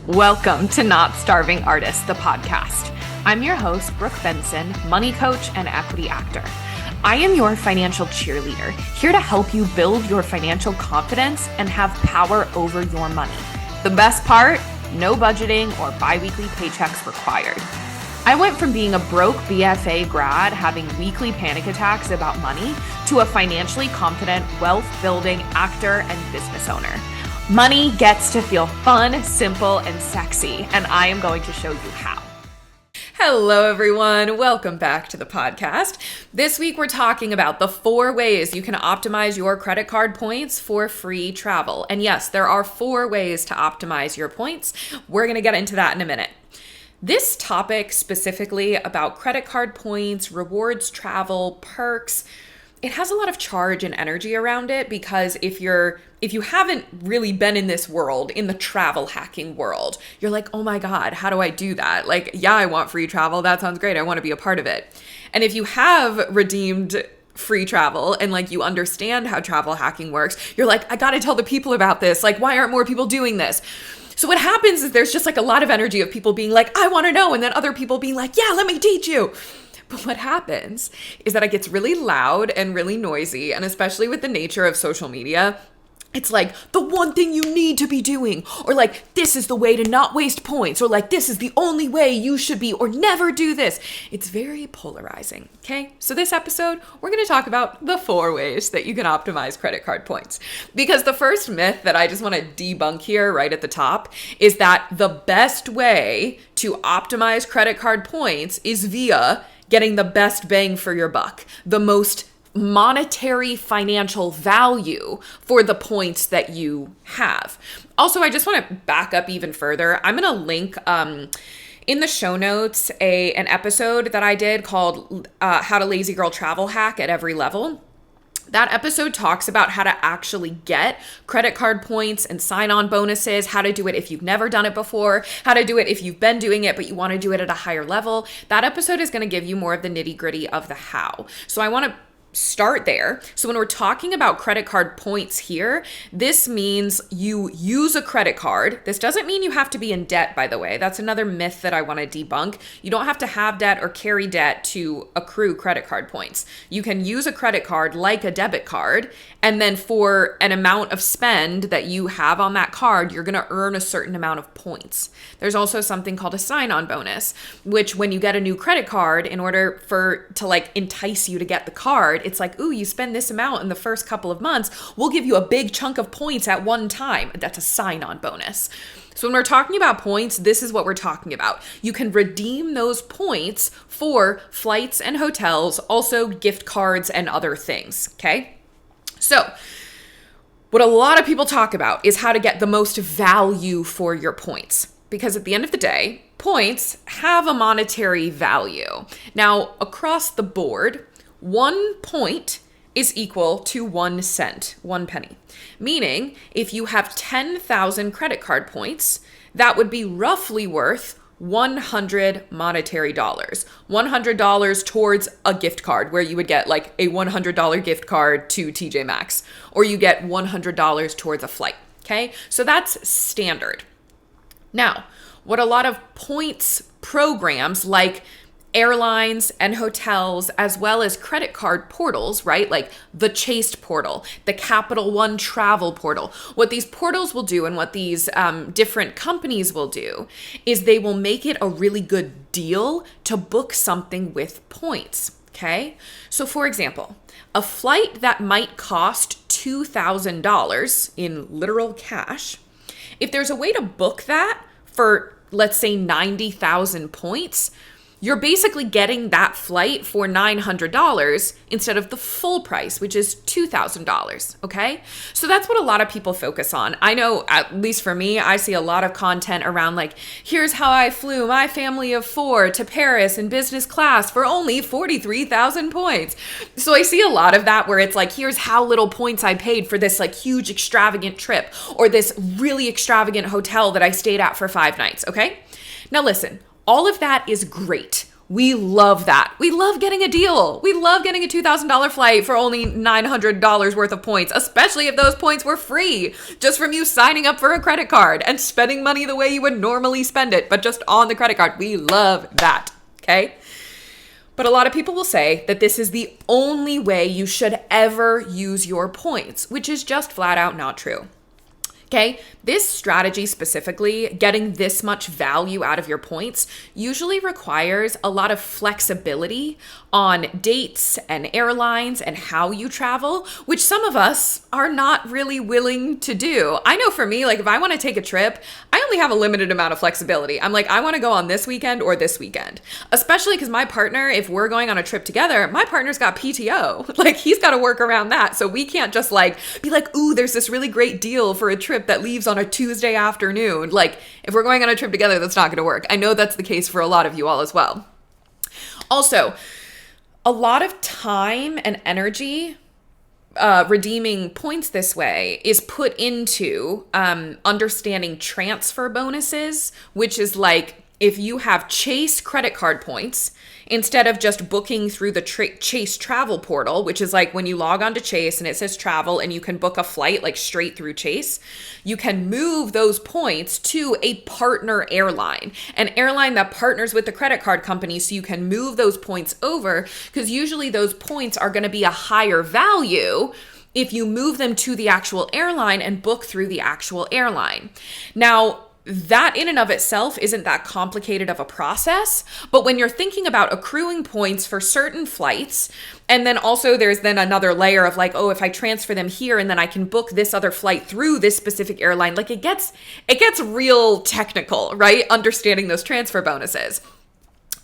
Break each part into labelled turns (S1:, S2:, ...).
S1: Welcome to Not Starving Artist, the podcast. I'm your host, Brooke Benson, money coach and equity actor. I am your financial cheerleader, here to help you build your financial confidence and have power over your money. The best part, no budgeting or bi-weekly paychecks required. I went from being a broke BFA grad having weekly panic attacks about money to a financially confident, wealth-building actor and business owner. Money gets to feel fun, simple, and sexy, and I am going to show you how. Hello, everyone. Welcome back to the podcast. This week, we're talking about the 4 ways you can optimize your credit card points for free travel. And yes, there are 4 ways to optimize your points. We're going to get into that in a minute. This topic specifically about credit card points, rewards, travel, perks, it has a lot of charge and energy around it because if you haven't really been in this world, in the travel hacking world, you're like, oh my God, how do I do that? Like, yeah, I want free travel. That sounds great. I want to be a part of it. And if you have redeemed free travel and like you understand how travel hacking works, you're like, I got to tell the people about this. Like, why aren't more people doing this? So what happens is there's just like a lot of energy of people being like, I want to know. And then other people being like, yeah, let me teach you. But what happens is that it gets really loud and really noisy. And especially with the nature of social media, it's like the one thing you need to be doing, or like, this is the way to not waste points, or like, this is the only way you should be, or never do this. It's very polarizing. Okay. So this episode, we're going to talk about the 4 ways that you can optimize credit card points. Because the first myth that I just want to debunk here right at the top is that the best way to optimize credit card points is via getting the best bang for your buck, the most monetary financial value for the points that you have. Also, I just want to back up even further. I'm going to link in the show notes an episode that I did called How to Lazy Girl Travel Hack at Every Level. That episode talks about how to actually get credit card points and sign-on bonuses, how to do it if you've never done it before, how to do it if you've been doing it, but you want to do it at a higher level. That episode is going to give you more of the nitty-gritty of the how. So I want to start there. So when we're talking about credit card points here, this means you use a credit card. This doesn't mean you have to be in debt, by the way. That's another myth that I want to debunk. You don't have to have debt or carry debt to accrue credit card points. You can use a credit card like a debit card, and then for an amount of spend that you have on that card, you're going to earn a certain amount of points. There's also something called a sign-on bonus, which when you get a new credit card, in order to like entice you to get the card, it's like, ooh, you spend this amount in the first couple of months, we'll give you a big chunk of points at one time. That's a sign-on bonus. So when we're talking about points, this is what we're talking about. You can redeem those points for flights and hotels, also gift cards and other things, okay? So what a lot of people talk about is how to get the most value for your points. Because at the end of the day, points have a monetary value. Now, across the board, 1 point is equal to 1 cent, 1 penny. Meaning, if you have 10,000 credit card points, that would be roughly worth 100 monetary dollars. $100 towards a gift card where you would get like a $100 gift card to TJ Maxx, or you get $100 towards a flight. Okay, so that's standard. Now, what a lot of points programs like airlines and hotels, as well as credit card portals, right? Like the Chase portal, the Capital One travel portal. What these portals will do and what these different companies will do is they will make it a really good deal to book something with points. Okay. So for example, a flight that might cost $2,000 in literal cash, if there's a way to book that for, let's say, 90,000 points, you're basically getting that flight for $900 instead of the full price, which is $2,000, okay? So that's what a lot of people focus on. I know, at least for me, I see a lot of content around like, here's how I flew my family of 4 to Paris in business class for only 43,000 points. So I see a lot of that where it's like, here's how little points I paid for this like huge extravagant trip or this really extravagant hotel that I stayed at for 5 nights, okay? Now listen, all of that is great. We love that. We love getting a deal. We love getting a $2,000 flight for only $900 worth of points, especially if those points were free just from you signing up for a credit card and spending money the way you would normally spend it, but just on the credit card. We love that, okay? But a lot of people will say that this is the only way you should ever use your points, which is just flat out not true. Okay, this strategy specifically, getting this much value out of your points, usually requires a lot of flexibility on dates and airlines and how you travel, which some of us are not really willing to do. I know for me, like if I want to take a trip, I only have a limited amount of flexibility. I'm like, I want to go on this weekend or this weekend, especially because my partner, if we're going on a trip together, my partner's got PTO. Like he's got to work around that. So we can't just like be like, ooh, there's this really great deal for a trip that leaves on a Tuesday afternoon. Like if we're going on a trip together, that's not going to work. I know that's the case for a lot of you all as well. Also, a lot of time and energy redeeming points this way is put into understanding transfer bonuses, which is like if you have Chase credit card points, instead of just booking through the Chase travel portal, which is like when you log on to Chase and it says travel and you can book a flight like straight through Chase, you can move those points to a partner airline, an airline that partners with the credit card company, so you can move those points over because usually those points are going to be a higher value if you move them to the actual airline and book through the actual airline. Now, that in and of itself isn't that complicated of a process, but when you're thinking about accruing points for certain flights, and then also there's then another layer of like, oh, if I transfer them here and then I can book this other flight through this specific airline, like it gets real technical, right? Understanding those transfer bonuses.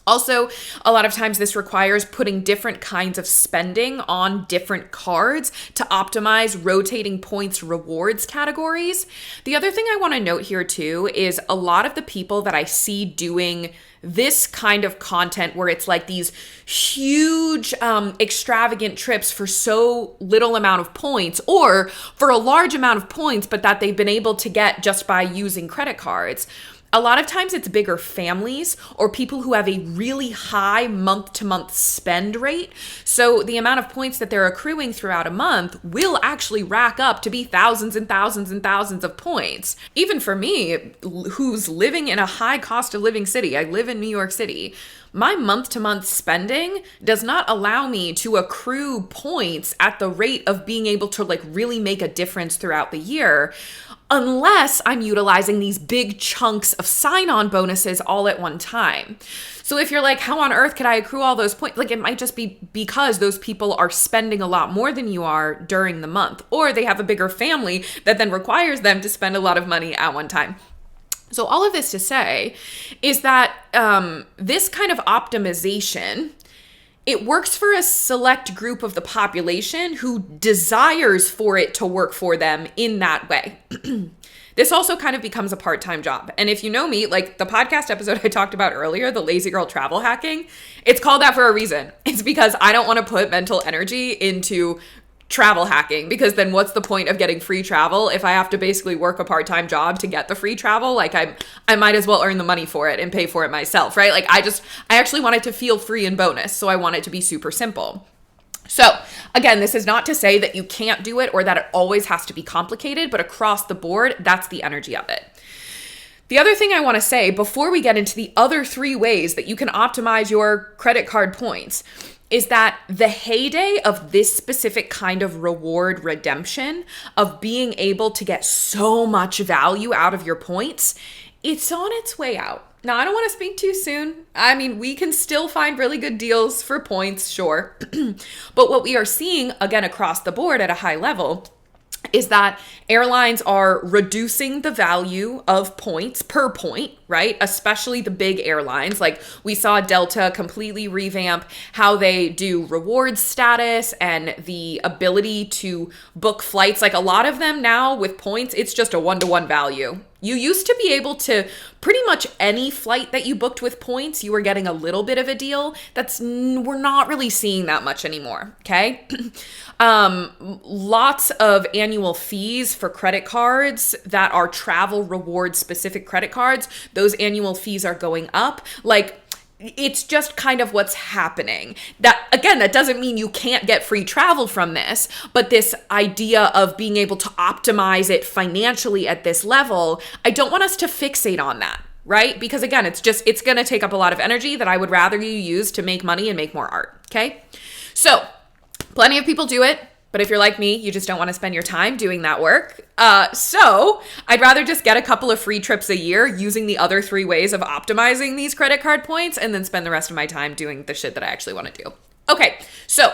S1: Also, a lot of times this requires putting different kinds of spending on different cards to optimize rotating points rewards categories. The other thing I want to note here too is a lot of the people that I see doing this kind of content where it's like these huge extravagant trips for so little amount of points or for a large amount of points, but that they've been able to get just by using credit cards. A lot of times it's bigger families or people who have a really high month-to-month spend rate. So the amount of points that they're accruing throughout a month will actually rack up to be thousands and thousands and thousands of points. Even for me, who's living in a high cost of living city, I live in New York City, my month-to-month spending does not allow me to accrue points at the rate of being able to like really make a difference throughout the year, unless I'm utilizing these big chunks of sign-on bonuses all at one time. So if you're like, how on earth could I accrue all those points? Like it might just be because those people are spending a lot more than you are during the month, or they have a bigger family that then requires them to spend a lot of money at one time. So all of this to say is that this kind of optimization, it works for a select group of the population who desires for it to work for them in that way. This also kind of becomes a part-time job. And if you know me, like the podcast episode I talked about earlier, the Lazy Girl Travel Hacking, it's called that for a reason. It's because I don't want to put mental energy into travel hacking, because then what's the point of getting free travel if I have to basically work a part-time job to get the free travel? Like I might as well earn the money for it and pay for it myself, right? Like I actually want it to feel free and bonus. So I want it to be super simple. So again, this is not to say that you can't do it or that it always has to be complicated, but across the board, that's the energy of it. The other thing I want to say before we get into the other 3 ways that you can optimize your credit card points is that the heyday of this specific kind of reward redemption, of being able to get so much value out of your points, it's on its way out. Now, I don't want to speak too soon. I mean, we can still find really good deals for points, sure. But what we are seeing, again, across the board at a high level, is that airlines are reducing the value of points per point, right? Especially the big airlines. Like we saw Delta completely revamp how they do reward status and the ability to book flights. Like a lot of them now with points, it's just a 1-to-1 value. You used to be able to pretty much any flight that you booked with points, you were getting a little bit of a deal. We're not really seeing that much anymore, okay? Lots of annual fees for credit cards that are travel reward specific credit cards. Those annual fees are going up. Like it's just kind of what's happening. That, again, that doesn't mean you can't get free travel from this, but this idea of being able to optimize it financially at this level, I don't want us to fixate on that, right? Because again, it's going to take up a lot of energy that I would rather you use to make money and make more art, okay? So plenty of people do it, but if you're like me, you just don't want to spend your time doing that work. So I'd rather just get a couple of free trips a year using the other 3 ways of optimizing these credit card points and then spend the rest of my time doing the shit that I actually want to do. Okay, so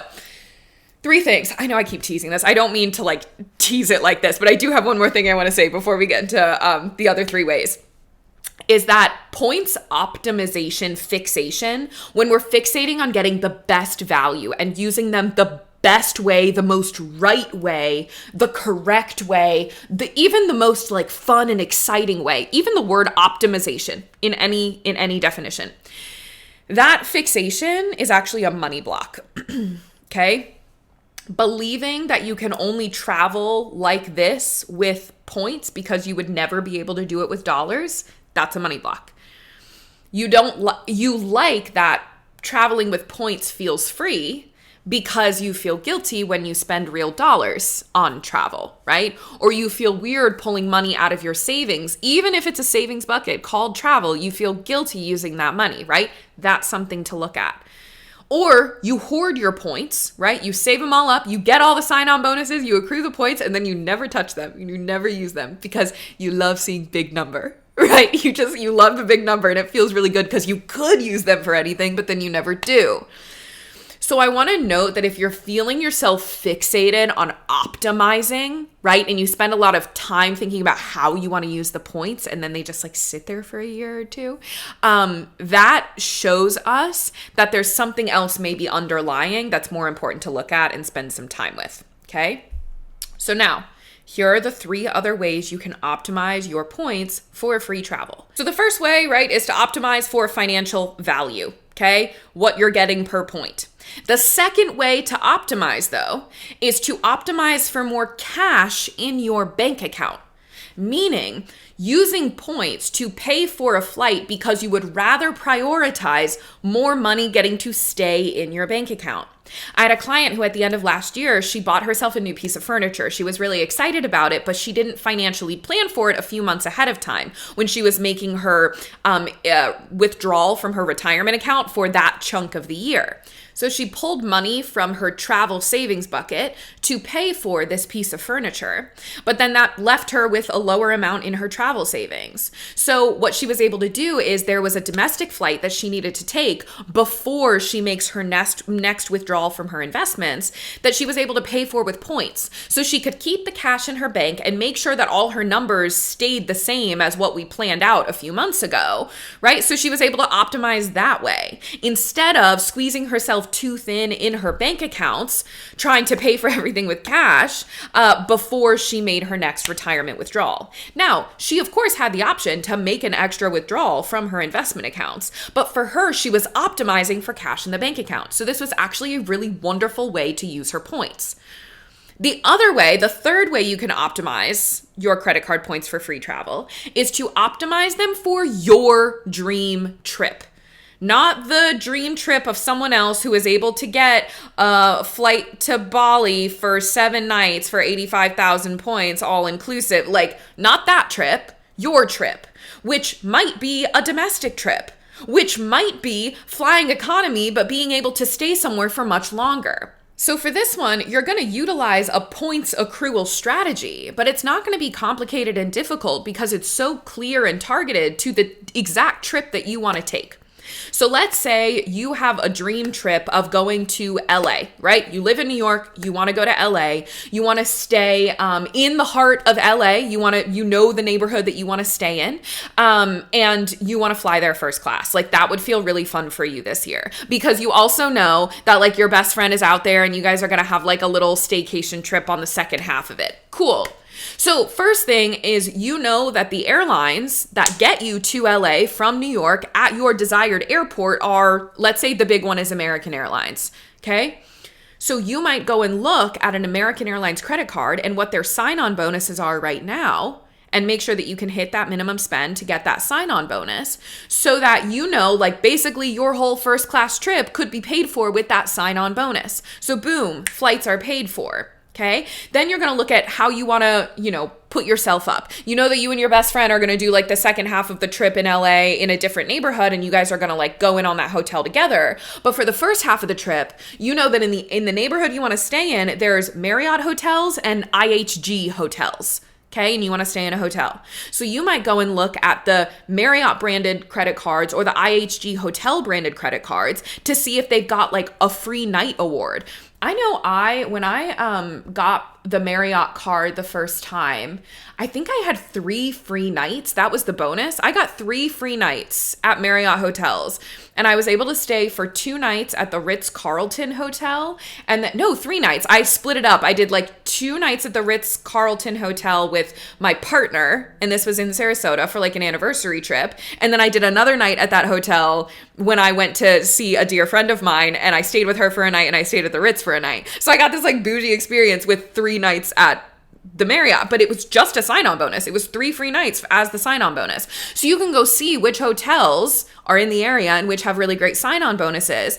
S1: 3 things. I know I keep teasing this. I don't mean to like tease it like this, but I do have one more thing I want to say before we get into the other 3 ways. Is that points optimization fixation, when we're fixating on getting the best value and using them the best way, the most right way, the correct way, even the most like fun and exciting way, even the word optimization in any definition. That fixation is actually a money block. Okay? Believing that you can only travel like this with points because you would never be able to do it with dollars, that's a money block. You like that traveling with points feels free because you feel guilty when you spend real dollars on travel, right? Or you feel weird pulling money out of your savings, even if it's a savings bucket called travel, you feel guilty using that money, right? That's something to look at. Or you hoard your points, right? You save them all up, you get all the sign-on bonuses, you accrue the points, and then you never touch them. You never use them because you love seeing big number, right? You love the big number and it feels really good because you could use them for anything, but then you never do. So I want to note that if you're feeling yourself fixated on optimizing, right, and you spend a lot of time thinking about how you want to use the points and then they just like sit there for a year or 2, that shows us that there's something else maybe underlying that's more important to look at and spend some time with, okay? So now, here are the 3 other ways you can optimize your points for free travel. So the first way, right, is to optimize for financial value, okay? What you're getting per point. The second way to optimize, though, is to optimize for more cash in your bank account, meaning using points to pay for a flight because you would rather prioritize more money getting to stay in your bank account. I had a client who at the end of last year, she bought herself a new piece of furniture. She was really excited about it, but she didn't financially plan for it a few months ahead of time when she was making her withdrawal from her retirement account for that chunk of the year. So she pulled money from her travel savings bucket to pay for this piece of furniture, but then that left her with a lower amount in her travel savings. So what she was able to do is there was a domestic flight that she needed to take before she makes her next withdrawal from her investments that she was able to pay for with points. So she could keep the cash in her bank and make sure that all her numbers stayed the same as what we planned out a few months ago, right? So she was able to optimize that way instead of squeezing herself too thin in her bank accounts, trying to pay for everything with cash before she made her next retirement withdrawal. Now, she of course had the option to make an extra withdrawal from her investment accounts, but for her, she was optimizing for cash in the bank account. So this was actually a really wonderful way to use her points. The other way, the third way you can optimize your credit card points for free travel is to optimize them for your dream trip. Not the dream trip of someone else who is able to get a flight to Bali for 7 nights for 85,000 points, all inclusive. Like, not that trip, your trip, which might be a domestic trip, which might be flying economy, but being able to stay somewhere for much longer. So for this one, you're going to utilize a points accrual strategy, but it's not going to be complicated and difficult because it's so clear and targeted to the exact trip that you want to take. So let's say you have a dream trip of going to LA, right? You live in New York, you want to go to LA, you want to stay in the heart of LA, you know the neighborhood that you want to stay in, and you want to fly there first class. Like that would feel really fun for you this year because you also know that like your best friend is out there and you guys are going to have like a little staycation trip on the second half of it. Cool. So first thing is, you know that the airlines that get you to LA from New York at your desired airport are, let's say the big one is American Airlines, okay? So you might go and look at an American Airlines credit card and what their sign-on bonuses are right now and make sure that you can hit that minimum spend to get that sign-on bonus so that like basically your whole first class trip could be paid for with that sign-on bonus. So boom, flights are paid for. Okay. Then you're going to look at how you want to, put yourself up. You know that you and your best friend are going to do like the second half of the trip in LA in a different neighborhood, and you guys are going to like go in on that hotel together. But for the first half of the trip, you know that in the neighborhood you want to stay in, there's Marriott hotels and IHG hotels. Okay, and you want to stay in a hotel. So you might go and look at the Marriott branded credit cards or the IHG hotel branded credit cards to see if they've got like a free night award. I know when I got the Marriott card the first time, I think I had 3 free nights. That was the bonus. I got 3 free nights at Marriott hotels, and I was able to stay for 2 nights at the Ritz-Carlton Hotel. And 3 nights. I split it up. I did like 2 nights at the Ritz-Carlton Hotel with my partner, and this was in Sarasota for like an anniversary trip. And then I did another night at that hotel when I went to see a dear friend of mine, and I stayed with her for a night, and I stayed at the Ritz for a night. So I got this like bougie experience with 3 nights at the Marriott, but it was just a sign-on bonus. It was 3 free nights as the sign-on bonus. So you can go see which hotels are in the area and which have really great sign-on bonuses.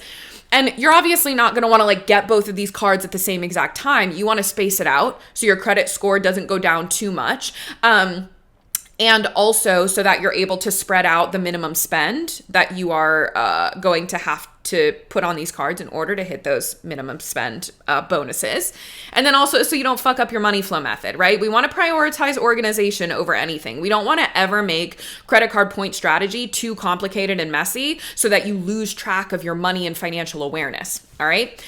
S1: And you're obviously not going to want to like get both of these cards at the same exact time. You want to space it out so your credit score doesn't go down too much. And also so that you're able to spread out the minimum spend that you are going to have to put on these cards in order to hit those minimum spend bonuses. And then also so you don't fuck up your money flow method, right? We want to prioritize organization over anything. We don't want to ever make credit card point strategy too complicated and messy so that you lose track of your money and financial awareness, all right?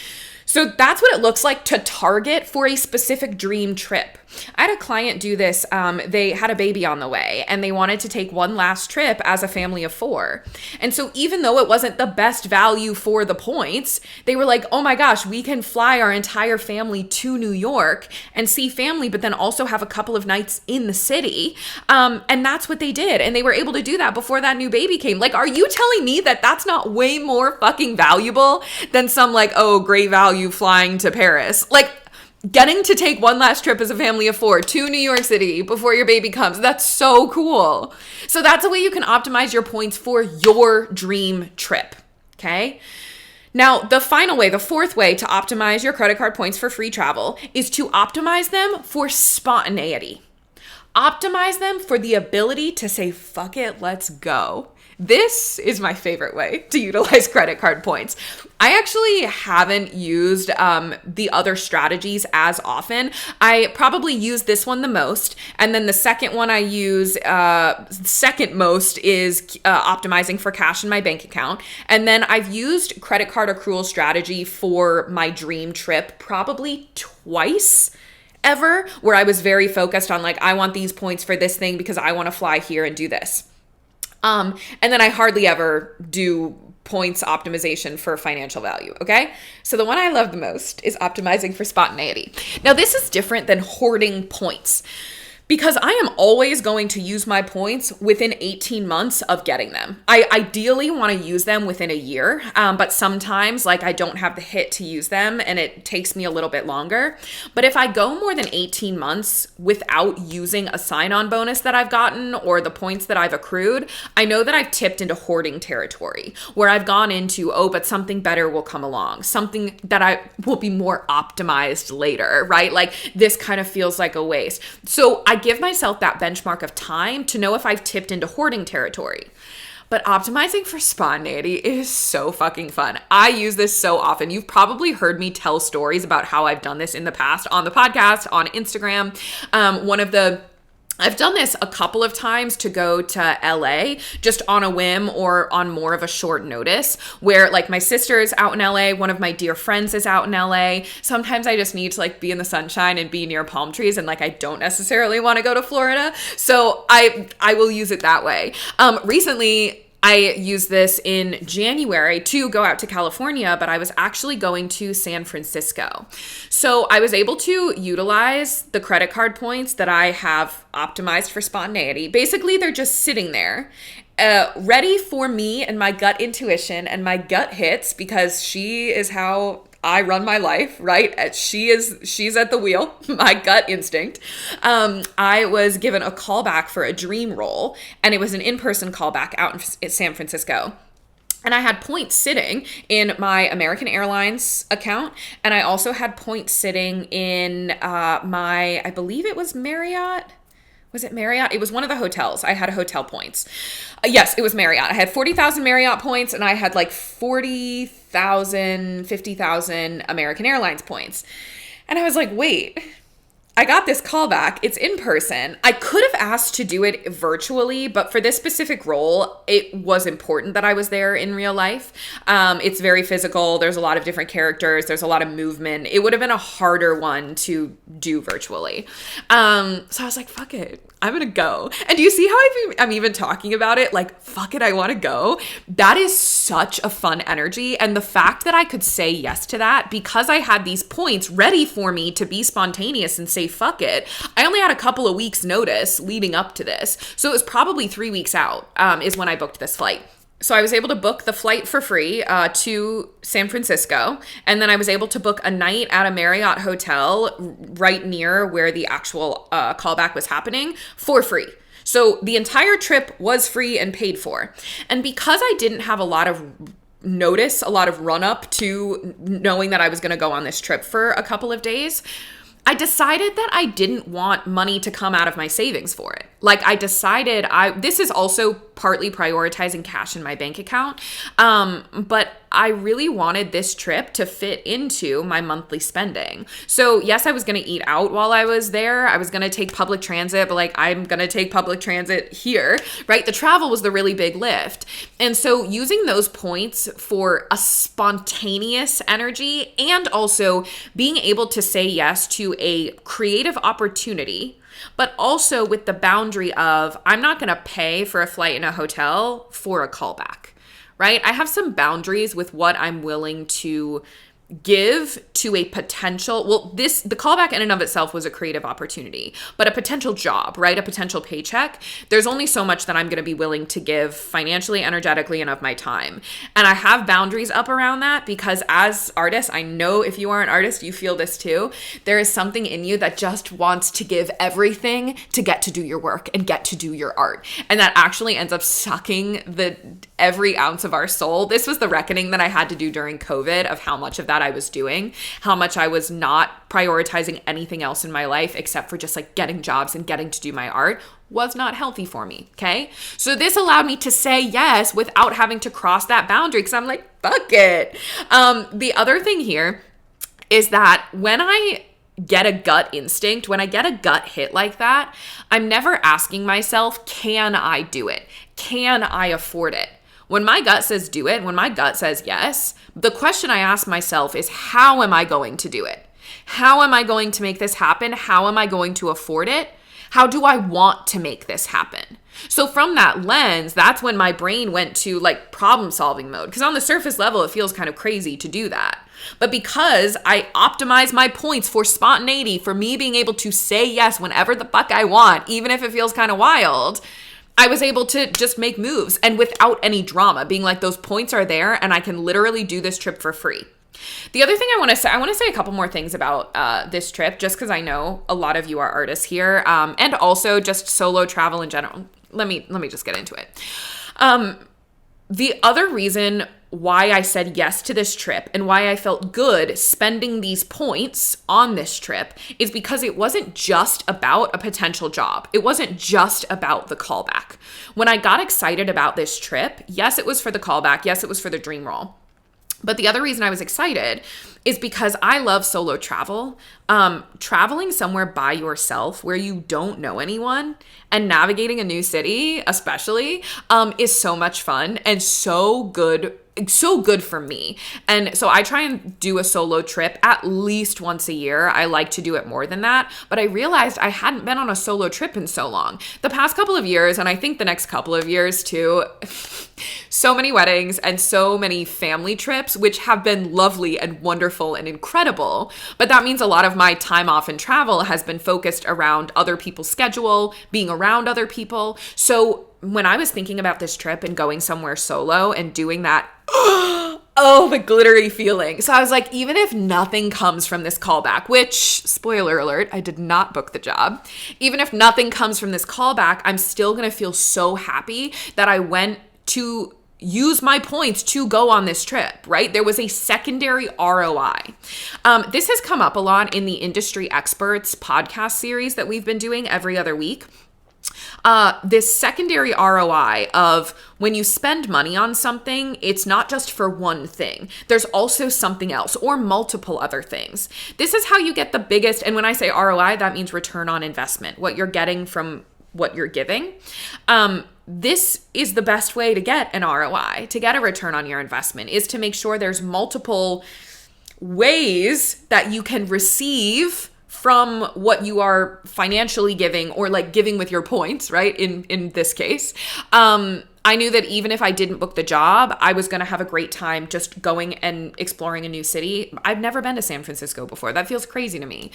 S1: So that's what it looks like to target for a specific dream trip. I had a client do this. They had a baby on the way and they wanted to take one last trip as a family of 4. And so even though it wasn't the best value for the points, they were like, oh my gosh, we can fly our entire family to New York and see family, but then also have a couple of nights in the city. And that's what they did. And they were able to do that before that new baby came. Like, are you telling me that that's not way more fucking valuable than some like, oh, great value flying to Paris? Like, getting to take one last trip as a family of 4 to New York City before your baby comes. That's so cool. So that's a way you can optimize your points for your dream trip. Okay. Now, the final way, the 4th way to optimize your credit card points for free travel is to optimize them for spontaneity. Optimize them for the ability to say, fuck it, let's go. This is my favorite way to utilize credit card points. I actually haven't used the other strategies as often. I probably use this one the most. And then the second one I use second most is optimizing for cash in my bank account. And then I've used credit card accrual strategy for my dream trip probably twice ever, where I was very focused on like, I want these points for this thing because I want to fly here and do this. And then I hardly ever do points optimization for financial value. Okay. So the one I love the most is optimizing for spontaneity. Now this is different than hoarding points, because I am always going to use my points within 18 months of getting them. I ideally want to use them within a year, but sometimes like I don't have the hit to use them and it takes me a little bit longer. But if I go more than 18 months without using a sign-on bonus that I've gotten or the points that I've accrued, I know that I've tipped into hoarding territory where I've gone into, oh, but something better will come along, something that I will be more optimized later, right? Like this kind of feels like a waste. So I give myself that benchmark of time to know if I've tipped into hoarding territory. But optimizing for spontaneity is so fucking fun. I use this so often. You've probably heard me tell stories about how I've done this in the past on the podcast, on Instagram. I've done this a couple of times to go to LA just on a whim or on more of a short notice, where like my sister is out in LA, one of my dear friends is out in LA. Sometimes I just need to like be in the sunshine and be near palm trees, and like I don't necessarily want to go to Florida. So I will use it that way. Recently, I used this in January to go out to California, but I was actually going to San Francisco. So I was able to utilize the credit card points that I have optimized for spontaneity. Basically, they're just sitting there, ready for me and my gut intuition and my gut hits, because she is how I run my life, right? She's at the wheel, my gut instinct. I was given a callback for a dream role, and it was an in-person callback out in San Francisco. And I had points sitting in my American Airlines account. And I also had points sitting in I believe it was Marriott. Was it Marriott? It was one of the hotels. I had hotel points. Yes, it was Marriott. I had 40,000 Marriott points, and I had like 40,000, 50,000 American Airlines points. And I was like, wait, I got this callback. It's in person. I could have asked to do it virtually, but for this specific role, it was important that I was there in real life. It's very physical. There's a lot of different characters. There's a lot of movement. It would have been a harder one to do virtually. So I was like, fuck it. I'm going to go. And do you see how I'm even talking about it? Like, fuck it, I want to go. That is such a fun energy. And the fact that I could say yes to that because I had these points ready for me to be spontaneous and say, fuck it. I only had a couple of weeks notice leading up to this. So it was probably 3 weeks out is when I booked this flight. So I was able to book the flight for free to San Francisco. And then I was able to book a night at a Marriott hotel right near where the actual callback was happening for free. So the entire trip was free and paid for. And because I didn't have a lot of notice, a lot of run up to knowing that I was going to go on this trip for a couple of days, I decided that I didn't want money to come out of my savings for it. Like I decided this is also partly prioritizing cash in my bank account. But I really wanted this trip to fit into my monthly spending. So yes, I was going to eat out while I was there. I was going to take public transit, but like I'm going to take public transit here, right? The travel was the really big lift. And so using those points for a spontaneous energy and also being able to say yes to a creative opportunity, but also with the boundary of I'm not going to pay for a flight in a hotel for a callback, right? I have some boundaries with what I'm willing to give to a potential, the callback in and of itself was a creative opportunity, but a potential job, right? A potential paycheck. There's only so much that I'm going to be willing to give financially, energetically, and of my time. And I have boundaries up around that because as artists, I know if you are an artist, you feel this too. There is something in you that just wants to give everything to get to do your work and get to do your art. And that actually ends up sucking every ounce of our soul. This was the reckoning that I had to do during COVID of how much of that I was doing, how much I was not prioritizing anything else in my life except for just like getting jobs and getting to do my art was not healthy for me. Okay. So this allowed me to say yes without having to cross that boundary because I'm like, fuck it. The other thing here is that when I get a gut instinct, when I get a gut hit like that, I'm never asking myself, can I do it? Can I afford it? When my gut says do it, when my gut says yes, the question I ask myself is, how am I going to do it? How am I going to make this happen? How am I going to afford it? How do I want to make this happen? So from that lens, that's when my brain went to like problem solving mode. Because on the surface level, it feels kind of crazy to do that. But because I optimize my points for spontaneity, for me being able to say yes whenever the fuck I want, even if it feels kind of wild, I was able to just make moves and without any drama, being like those points are there and I can literally do this trip for free. The other thing I want to say a couple more things about this trip, just because I know a lot of you are artists here, and also just solo travel in general. Let me just get into it. The other reason why I said yes to this trip and why I felt good spending these points on this trip is because it wasn't just about a potential job. It wasn't just about the callback. When I got excited about this trip, yes, it was for the callback. Yes, it was for the dream role. But the other reason I was excited is because I love solo travel. Traveling somewhere by yourself where you don't know anyone and navigating a new city, especially, is so much fun and so good for me. And so I try and do a solo trip at least once a year. I like to do it more than that, but I realized I hadn't been on a solo trip in so long. The past couple of years, and I think the next couple of years too, so many weddings and so many family trips, which have been lovely and wonderful and incredible. But that means a lot of my time off and travel has been focused around other people's schedule, being around other people. So when I was thinking about this trip and going somewhere solo and doing that oh, the glittery feeling. So I was like, even if nothing comes from this callback, which, spoiler alert, I did not book the job. Even if nothing comes from this callback, I'm still going to feel so happy that I went to use my points to go on this trip, right? There was a secondary ROI. This has come up a lot in the Industry Experts podcast series that we've been doing every other week. This secondary ROI of when you spend money on something, it's not just for one thing. There's also something else or multiple other things. This is how you get the biggest, and when I say ROI, that means return on investment, what you're getting from what you're giving. This is the best way to get an ROI, to get a return on your investment, is to make sure there's multiple ways that you can receive from what you are financially giving, or like giving with your points, right? In this case, I knew that even if I didn't book the job, I was going to have a great time just going and exploring a new city. I've never been to San Francisco before. That feels crazy to me.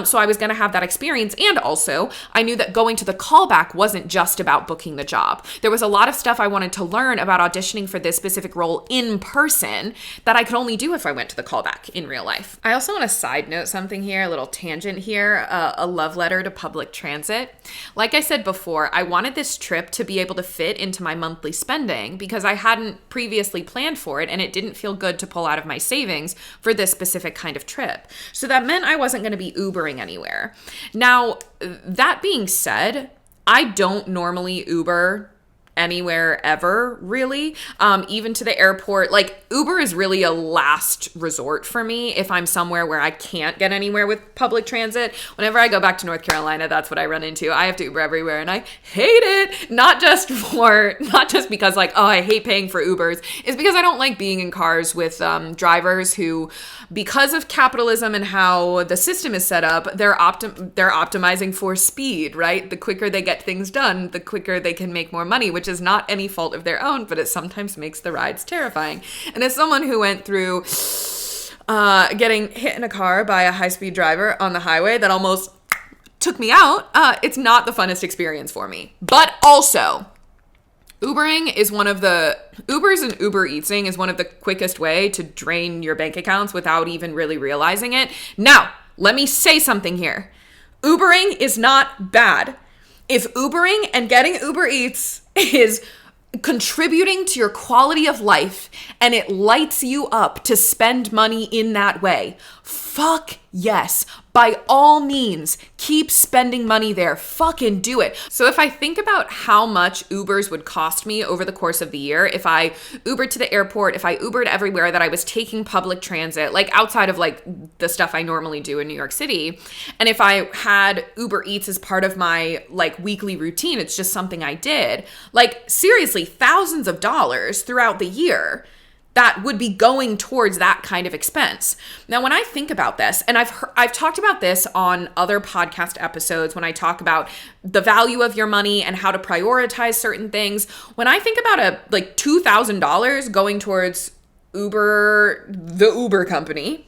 S1: So I was going to have that experience. And also, I knew that going to the callback wasn't just about booking the job. There was a lot of stuff I wanted to learn about auditioning for this specific role in person that I could only do if I went to the callback in real life. I also want to side note something here, a little tangent here, a love letter to public transit. Like I said before, I wanted this trip to be able to fit into my monthly spending because I hadn't previously planned for it, and it didn't feel good to pull out of my savings for this specific kind of trip. So that meant I wasn't going to be Ubering anywhere. Now, that being said, I don't normally Uber anywhere ever, really. Even to the airport. Like, Uber is really a last resort for me if I'm somewhere where I can't get anywhere with public transit. Whenever I go back to North Carolina, that's what I run into. I have to Uber everywhere, and I hate it. Not just because like, oh, I hate paying for Ubers. It's because I don't like being in cars with drivers who, because of capitalism and how the system is set up, they're optimizing for speed, right? The quicker they get things done, the quicker they can make more money, which is not any fault of their own, but it sometimes makes the rides terrifying. And as someone who went through getting hit in a car by a high-speed driver on the highway that almost took me out, it's not the funnest experience for me. But also, Ubers and Uber Eatsing is one of the quickest way to drain your bank accounts without even really realizing it. Now, let me say something here. Ubering is not bad. If Ubering and getting Uber Eats is contributing to your quality of life and it lights you up to spend money in that way, fuck yes. By all means, keep spending money there. Fucking do it. So if I think about how much Ubers would cost me over the course of the year, if I Ubered to the airport, if I Ubered everywhere that I was taking public transit, like outside of like the stuff I normally do in New York City, and if I had Uber Eats as part of my like weekly routine, it's just something I did, like seriously, thousands of dollars throughout the year that would be going towards that kind of expense. Now, when I think about this, and I've talked about this on other podcast episodes when I talk about the value of your money and how to prioritize certain things, when I think about like $2,000 going towards the Uber company,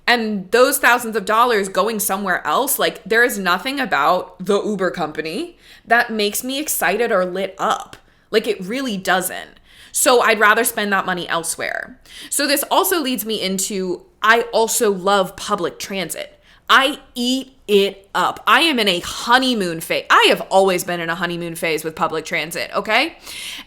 S1: and those thousands of dollars going somewhere else, like there is nothing about the Uber company that makes me excited or lit up. Like it really doesn't. So I'd rather spend that money elsewhere. So this also leads me into, I also love public transit. I eat it up. I am in a honeymoon phase. I have always been in a honeymoon phase with public transit, okay?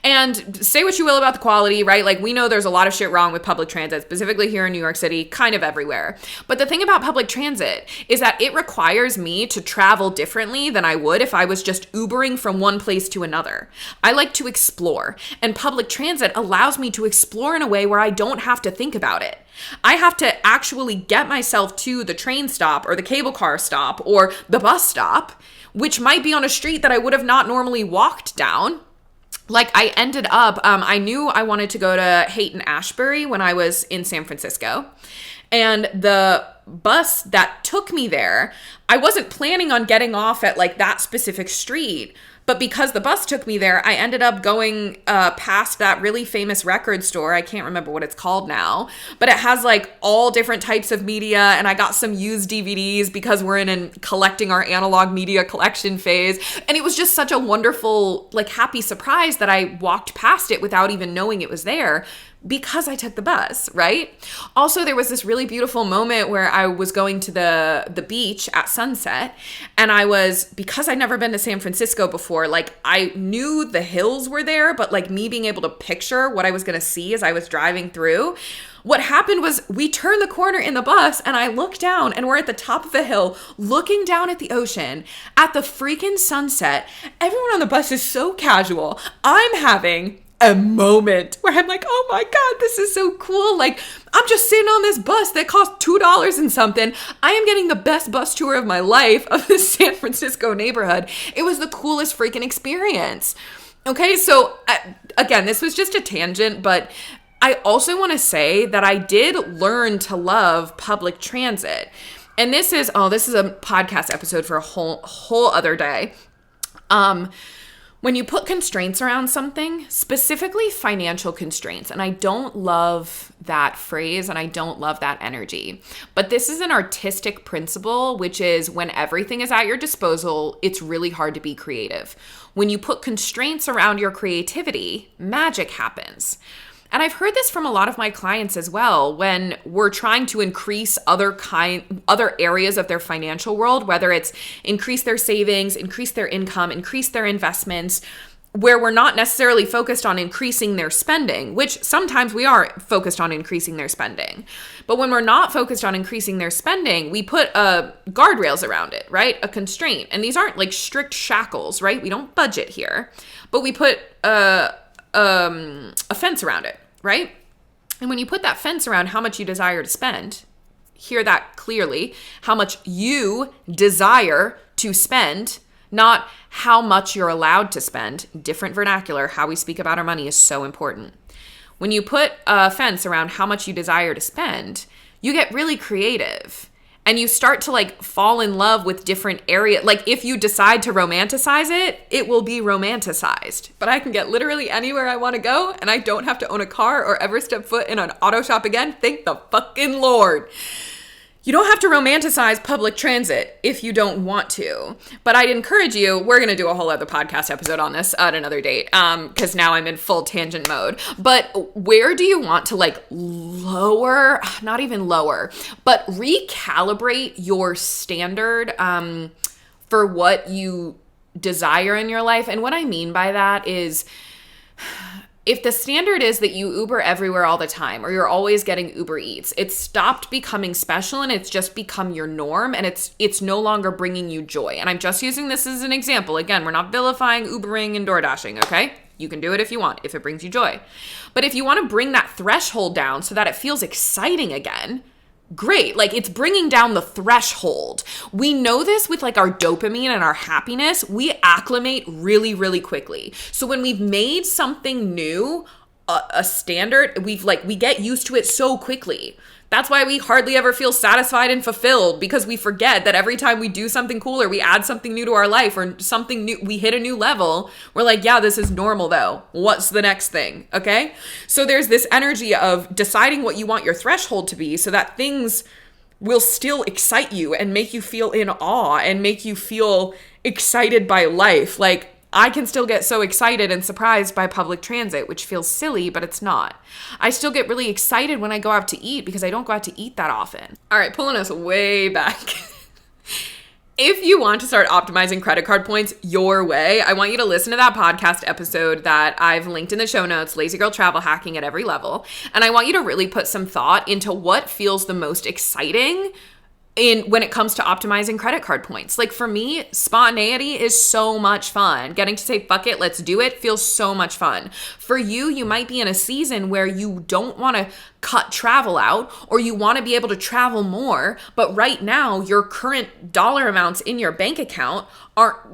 S1: And say what you will about the quality, right? Like we know there's a lot of shit wrong with public transit, specifically here in New York City, kind of everywhere. But the thing about public transit is that it requires me to travel differently than I would if I was just Ubering from one place to another. I like to explore, and public transit allows me to explore in a way where I don't have to think about it. I have to actually get myself to the train stop or the cable car stop or the bus stop, which might be on a street that I would have not normally walked down. Like I ended up, I knew I wanted to go to Haight-Ashbury when I was in San Francisco. And the bus that took me there, I wasn't planning on getting off at like that specific street. But because the bus took me there, I ended up going past that really famous record store. I can't remember what it's called now, but it has like all different types of media. And I got some used DVDs because we're in collecting our analog media collection phase. And it was just such a wonderful, like happy surprise that I walked past it without even knowing it was there because I took the bus, right? Also, there was this really beautiful moment where I was going to the beach at sunset, and because I'd never been to San Francisco before, like I knew the hills were there, but like me being able to picture what I was going to see as I was driving through, what happened was we turned the corner in the bus and I looked down and we're at the top of a hill looking down at the ocean at the freaking sunset. Everyone on the bus is so casual. I'm having a moment where I'm like, oh my God, this is so cool. Like, I'm just sitting on this bus that cost $2 and something. I am getting the best bus tour of my life of this San Francisco neighborhood. It was the coolest freaking experience. Okay, so again, this was just a tangent, but I also want to say that I did learn to love public transit. And this is a podcast episode for a whole other day. When you put constraints around something, specifically financial constraints, and I don't love that phrase and I don't love that energy, but this is an artistic principle, which is when everything is at your disposal, it's really hard to be creative. When you put constraints around your creativity, magic happens. And I've heard this from a lot of my clients as well when we're trying to increase other areas of their financial world, whether it's increase their savings, increase their income, increase their investments, where we're not necessarily focused on increasing their spending, which sometimes we are focused on increasing their spending. But when we're not focused on increasing their spending, we put guardrails around it, right? A constraint. And these aren't like strict shackles, right? We don't budget here, but we put a fence around it, right? And when you put that fence around how much you desire to spend, hear that clearly, how much you desire to spend, not how much you're allowed to spend. Different vernacular. How we speak about our money is so important. When you put a fence around how much you desire to spend, you get really creative. And you start to like fall in love with different areas. Like if you decide to romanticize it, it will be romanticized. But I can get literally anywhere I want to go and I don't have to own a car or ever step foot in an auto shop again. Thank the fucking Lord. You don't have to romanticize public transit if you don't want to. But I'd encourage you, we're going to do a whole other podcast episode on this at another date, because now I'm in full tangent mode. But where do you want to like lower, not even lower, but recalibrate your standard for what you desire in your life? And what I mean by that is, if the standard is that you Uber everywhere all the time, or you're always getting Uber Eats, it's stopped becoming special and it's just become your norm, and it's no longer bringing you joy. And I'm just using this as an example. Again, we're not vilifying Ubering and DoorDashing, okay? You can do it if you want, if it brings you joy. But if you want to bring that threshold down so that it feels exciting again, great. Like it's bringing down the threshold. We know this with like our dopamine and our happiness. We acclimate really, really quickly. So when we've made something new a standard, we get used to it so quickly. That's why we hardly ever feel satisfied and fulfilled, because we forget that every time we do something cool or we add something new to our life or something new, we hit a new level, we're like, yeah, this is normal though. What's the next thing? Okay? So there's this energy of deciding what you want your threshold to be so that things will still excite you and make you feel in awe and make you feel excited by life. Like, I can still get so excited and surprised by public transit, which feels silly, but it's not. I still get really excited when I go out to eat because I don't go out to eat that often. All right, pulling us way back. If you want to start optimizing credit card points your way, I want you to listen to that podcast episode that I've linked in the show notes, Lazy Girl Travel Hacking at Every Level. And I want you to really put some thought into what feels the most exciting when it comes to optimizing credit card points. Like for me, spontaneity is so much fun. Getting to say, fuck it, let's do it feels so much fun. For you, you might be in a season where you don't want to cut travel out, or you want to be able to travel more, but right now your current dollar amounts in your bank account are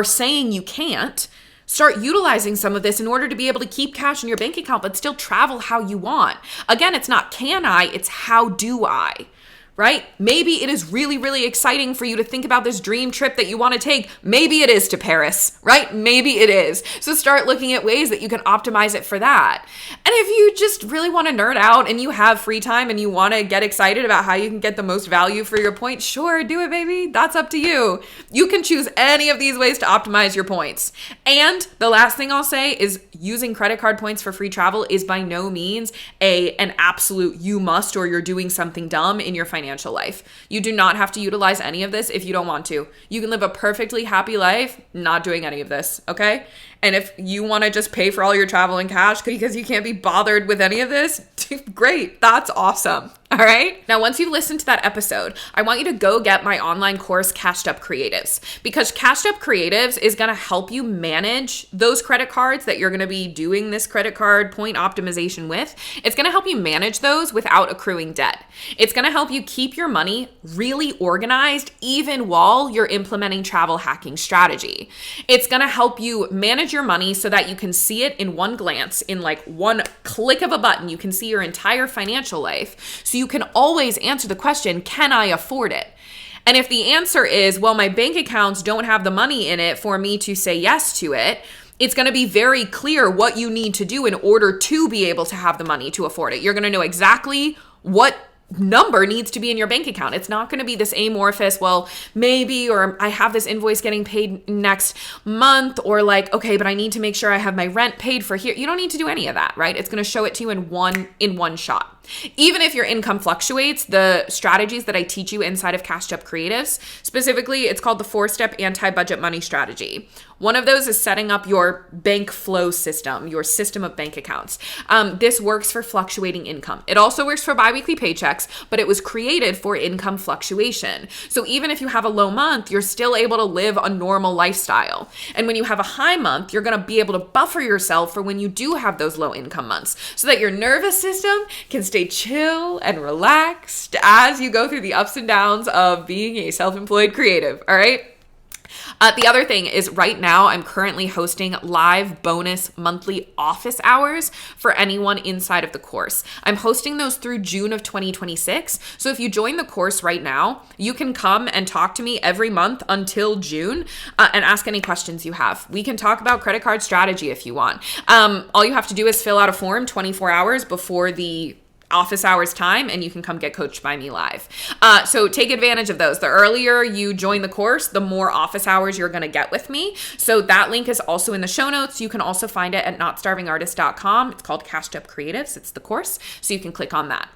S1: saying you can't. Start utilizing some of this in order to be able to keep cash in your bank account, but still travel how you want. Again, it's not can I, it's how do I. right? Maybe it is really, really exciting for you to think about this dream trip that you want to take. Maybe it is to Paris, right? Maybe it is. So start looking at ways that you can optimize it for that. And if you just really want to nerd out and you have free time and you want to get excited about how you can get the most value for your points, sure, do it, baby. That's up to you. You can choose any of these ways to optimize your points. And the last thing I'll say is using credit card points for free travel is by no means an absolute you must or you're doing something dumb in your financial life. You do not have to utilize any of this if you don't want to. You can live a perfectly happy life not doing any of this, okay? And if you want to just pay for all your travel in cash because you can't be bothered with any of this, great. That's awesome. All right. Now, once you've listened to that episode, I want you to go get my online course, Cashed Up Creatives, because Cashed Up Creatives is going to help you manage those credit cards that you're going to be doing this credit card point optimization with. It's going to help you manage those without accruing debt. It's going to help you keep your money really organized, even while you're implementing travel hacking strategy. It's going to help you manage your money so that you can see it in one glance, in like one click of a button. You can see your entire financial life. So you can always answer the question, can I afford it? And if the answer is, well, my bank accounts don't have the money in it for me to say yes to it, it's going to be very clear what you need to do in order to be able to have the money to afford it. You're going to know exactly what number needs to be in your bank account. It's not going to be this amorphous, well, maybe, or I have this invoice getting paid next month, or like, okay, but I need to make sure I have my rent paid for here. You don't need to do any of that, right? It's going to show it to you in one shot. Even if your income fluctuates, the strategies that I teach you inside of Cashed Up Creatives, specifically, it's called the 4-step anti-budget money strategy. One of those is setting up your bank flow system, your system of bank accounts. This works for fluctuating income. It also works for biweekly paychecks, but it was created for income fluctuation. So even if you have a low month, you're still able to live a normal lifestyle. And when you have a high month, you're going to be able to buffer yourself for when you do have those low income months so that your nervous system can stay chill and relaxed as you go through the ups and downs of being a self-employed creative, all right? The other thing is right now I'm currently hosting live bonus monthly office hours for anyone inside of the course. I'm hosting those through June of 2026. So if you join the course right now, you can come and talk to me every month until June and ask any questions you have. We can talk about credit card strategy if you want. All you have to do is fill out a form 24 hours before the office hours time, and you can come get coached by me live. So take advantage of those. The earlier you join the course, the more office hours you're going to get with me. So that link is also in the show notes. You can also find it at notstarvingartist.com. It's called Cashed Up Creatives. It's the course. So you can click on that.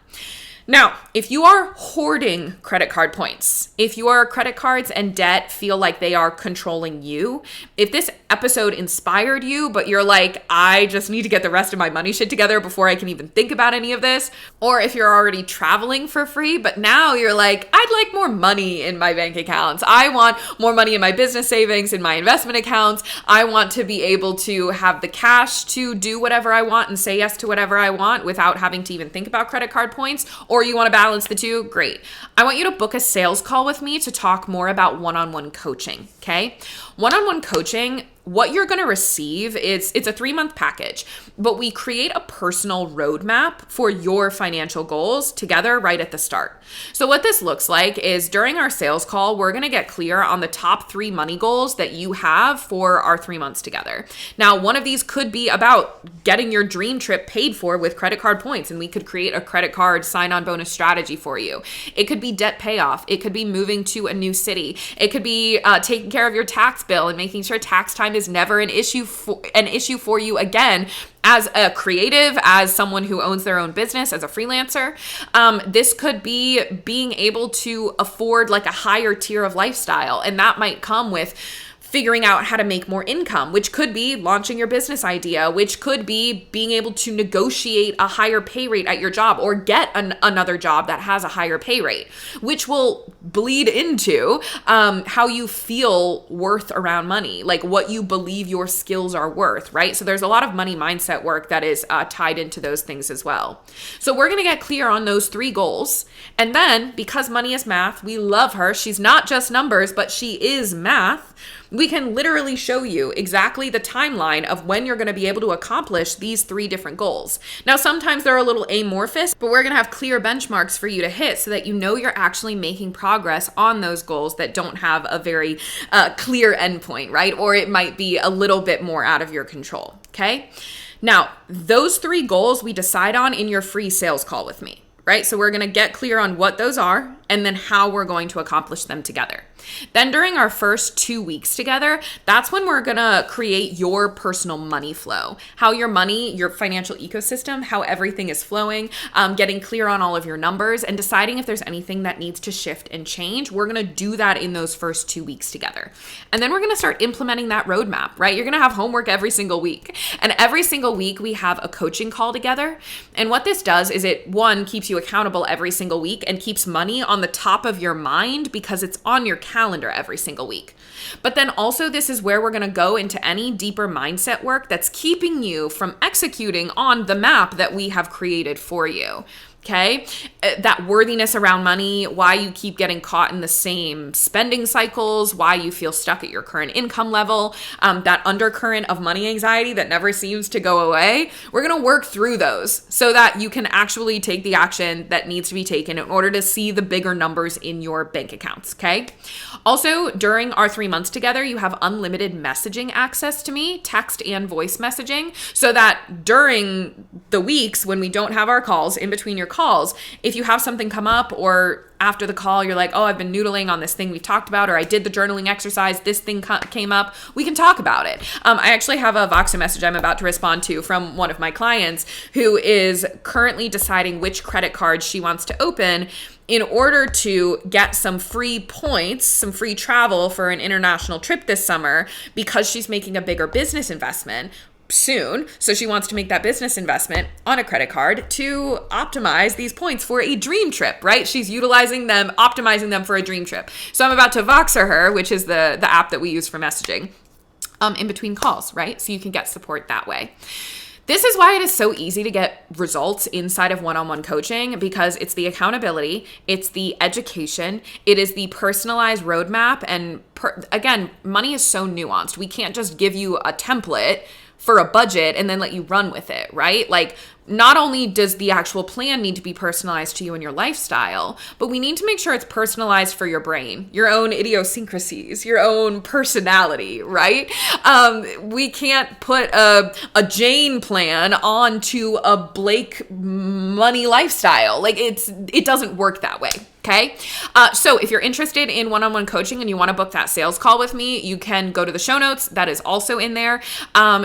S1: Now, if you are hoarding credit card points, if your credit cards and debt feel like they are controlling you, if this episode inspired you, but you're like, I just need to get the rest of my money shit together before I can even think about any of this, or if you're already traveling for free, but now you're like, I'd like more money in my bank accounts. I want more money in my business savings, in my investment accounts. I want to be able to have the cash to do whatever I want and say yes to whatever I want without having to even think about credit card points, or you want to balance the two, great. I want you to book a sales call with me to talk more about one-on-one coaching, okay? One-on-one coaching, what you're going to receive is, it's a 3-month package, but we create a personal roadmap for your financial goals together right at the start. So what this looks like is during our sales call, we're going to get clear on the top 3 money goals that you have for our 3 months together. Now, one of these could be about getting your dream trip paid for with credit card points, and we could create a credit card sign-on bonus strategy for you. It could be debt payoff. It could be moving to a new city. It could be taking care of your tax bill and making sure tax time is never an issue for you again as a creative, as someone who owns their own business, as a freelancer. This could be being able to afford like a higher tier of lifestyle, and that might come with figuring out how to make more income, which could be launching your business idea, which could be being able to negotiate a higher pay rate at your job or get another job that has a higher pay rate, which will bleed into how you feel worth around money, like what you believe your skills are worth, right? So there's a lot of money mindset work that is tied into those things as well. So we're going to get clear on those 3 goals. And then because money is math, we love her. She's not just numbers, but she is math. we can literally show you exactly the timeline of when you're going to be able to accomplish these 3 different goals. Now, sometimes they're a little amorphous, but we're going to have clear benchmarks for you to hit so that you know you're actually making progress on those goals that don't have a very clear endpoint, right? Or it might be a little bit more out of your control, okay? Now, those 3 goals we decide on in your free sales call with me, right? So we're going to get clear on what those are and then how we're going to accomplish them together. Then during our first 2 weeks together, that's when we're going to create your personal money flow, how your money, your financial ecosystem, how everything is flowing, getting clear on all of your numbers and deciding if there's anything that needs to shift and change. We're going to do that in those first 2 weeks together. And then we're going to start implementing that roadmap, right? You're going to have homework every single week. And every single week we have a coaching call together. And what this does is it, one, keeps you accountable every single week and keeps money on the top of your mind because it's on your calendar every single week. But then also this is where we're going to go into any deeper mindset work that's keeping you from executing on the map that we have created for you. Okay, that worthiness around money, why you keep getting caught in the same spending cycles, why you feel stuck at your current income level, that undercurrent of money anxiety that never seems to go away. We're going to work through those so that you can actually take the action that needs to be taken in order to see the bigger numbers in your bank accounts. Okay. Also, during our 3 months together, you have unlimited messaging access to me, text and voice messaging, so that during the weeks when we don't have our calls, in between your calls, if you have something come up or after the call, you're like, oh, I've been noodling on this thing we've talked about, or I did the journaling exercise, this thing came up, we can talk about it. I actually have a Voxer message I'm about to respond to from one of my clients who is currently deciding which credit card she wants to open in order to get some free points, some free travel for an international trip this summer because she's making a bigger business investment soon. So she wants to make that business investment on a credit card to optimize these points for a dream trip, right? She's utilizing them, optimizing them for a dream trip. So I'm about to Voxer her, which is the app that we use for messaging, in between calls, right? So you can get support that way. This is why it is so easy to get results inside of one-on-one coaching, because it's the accountability, it's the education, it is the personalized roadmap. And again, money is so nuanced. We can't just give you a template for a budget and then let you run with it, right? Like, not only does the actual plan need to be personalized to you and your lifestyle, but we need to make sure it's personalized for your brain, your own idiosyncrasies, your own personality, right? We can't put a Jane plan onto a Blake money lifestyle. Like, it doesn't work that way. Okay. So if you're interested in one-on-one coaching and you want to book that sales call with me, you can go to the show notes. That is also in there.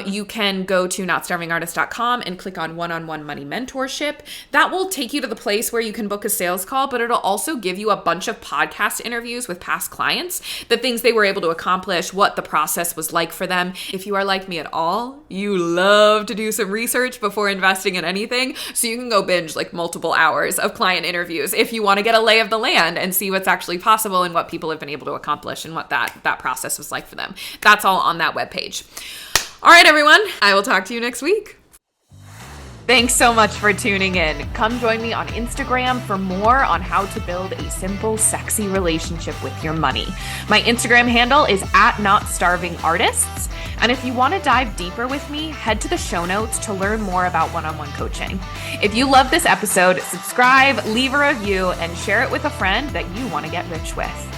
S1: You can go to notstarvingartist.com and click on one-on-one money mentorship. That will take you to the place where you can book a sales call, but it'll also give you a bunch of podcast interviews with past clients, the things they were able to accomplish, what the process was like for them. If you are like me at all, you love to do some research before investing in anything. So you can go binge like multiple hours of client interviews if you want to get a lay of the land and see what's actually possible and what people have been able to accomplish and what that process was like for them. That's all on that webpage. All right, everyone, I will talk to you next week. Thanks so much for tuning in. Come join me on Instagram for more on how to build a simple, sexy relationship with your money. My Instagram handle is @notstarvingartists. And if you want to dive deeper with me, head to the show notes to learn more about one-on-one coaching. If you love this episode, subscribe, leave a review, and share it with a friend that you want to get rich with.